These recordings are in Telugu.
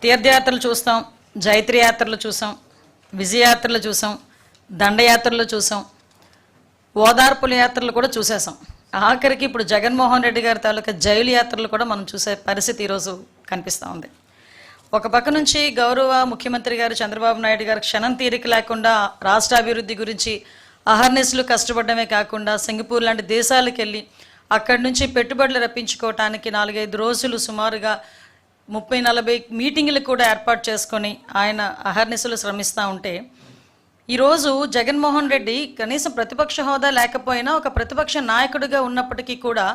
తీర్థయాత్రలు చూస్తాం, జైత్రి యాత్రలు చూసాం, విజయయాత్రలు చూసాం, దండయాత్రలు చూసాం, ఓదార్పుల యాత్రలు కూడా చూసేసాం. ఆఖరికి ఇప్పుడు జగన్మోహన్ రెడ్డి గారి తాలూకా జైలు యాత్రలు కూడా మనం చూసే పరిస్థితి ఈరోజు కనిపిస్తూ ఉంది. ఒక పక్క నుంచి గౌరవ ముఖ్యమంత్రి గారు చంద్రబాబు నాయుడు గారు క్షణం తీరిక లేకుండా రాష్ట్ర అభివృద్ధి గురించి అహర్నిశలు కష్టపడమే కాకుండా సింగపూర్ లాంటి దేశాలకు వెళ్ళి అక్కడి నుంచి పెట్టుబడులు రప్పించుకోవటానికి 4-5 రోజులు సుమారుగా 30-40 మీటింగులు కూడా ఏర్పాటు చేసుకొని ఆయన అహర్నిశలు శ్రమిస్తూ ఉంటే, ఈరోజు జగన్మోహన్ రెడ్డి కనీసం ప్రతిపక్ష హోదా లేకపోయినా ఒక ప్రతిపక్ష నాయకుడిగా ఉన్నప్పటికీ కూడా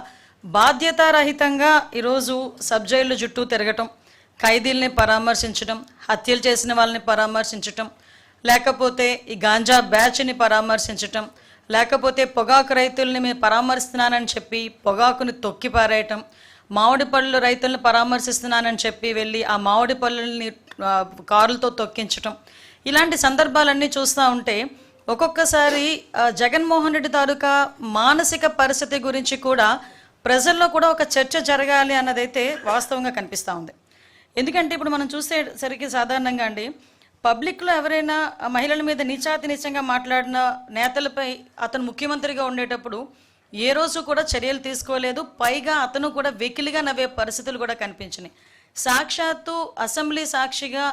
బాధ్యతారహితంగా ఈరోజు సబ్ జైలు చుట్టూ తిరగటం, ఖైదీల్ని పరామర్శించడం, హత్యలు చేసిన వాళ్ళని పరామర్శించటం, లేకపోతే ఈ గాంజా బ్యాచ్ని పరామర్శించటం, లేకపోతే పొగాకు రైతుల్ని మేము పరామర్శిస్తున్నానని చెప్పి పొగాకుని తొక్కి పారేయటం, మామిడి పళ్ళు రైతులను పరామర్శిస్తున్నానని చెప్పి వెళ్ళి ఆ మామిడి పళ్ళని కారులతో తొక్కించటం, ఇలాంటి సందర్భాలన్నీ చూస్తూ ఉంటే ఒక్కొక్కసారి జగన్మోహన్ రెడ్డి తాలూకా మానసిక పరిస్థితి గురించి కూడా ప్రజల్లో కూడా ఒక చర్చ జరగాలి అన్నదైతే వాస్తవంగా కనిపిస్తూ ఉంది. ఎందుకంటే ఇప్పుడు మనం చూసేసరికి సాధారణంగా అండి, పబ్లిక్లో ఎవరైనా మహిళల మీద నీచాతి నీచంగా మాట్లాడిన నేతలపై అతను ముఖ్యమంత్రిగా ఉండేటప్పుడు ఏ రోజు కూడా చర్యలు తీసుకోలేదు. పైగా అతను కూడా వెకిలిగా నవ్వే పరిస్థితులు కూడా కనిపించినాయి. సాక్షాత్తు అసెంబ్లీ సాక్షిగా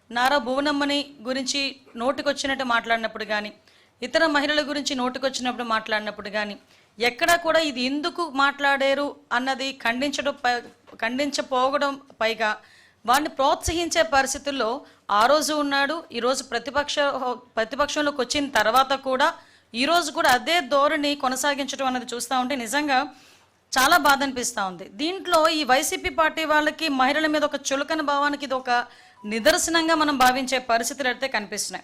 నారా భువనమ్మని గురించి నోటికొచ్చినట్టు మాట్లాడినప్పుడు కానీ, ఇతర మహిళల గురించి నోటికొచ్చినప్పుడు మాట్లాడినప్పుడు కానీ ఎక్కడా కూడా ఇది ఎందుకు మాట్లాడారు అన్నది ఖండించపోవడం పైగా వాడిని ప్రోత్సహించే పరిస్థితుల్లో ఆ రోజు ఉన్నాడు. ఈరోజు ప్రతిపక్షంలోకి వచ్చిన తర్వాత కూడా ఈరోజు కూడా అదే ధోరణి కొనసాగించడం అన్నది చూస్తూ ఉంటే నిజంగా చాలా బాధ అనిపిస్తూ ఉంది. దీంట్లో ఈ వైసీపీ పార్టీ వాళ్ళకి మహిళల మీద ఒక చులకన భావానికి ఇది ఒక నిదర్శనంగా మనం భావించే పరిస్థితులు అయితే కనిపిస్తున్నాయి.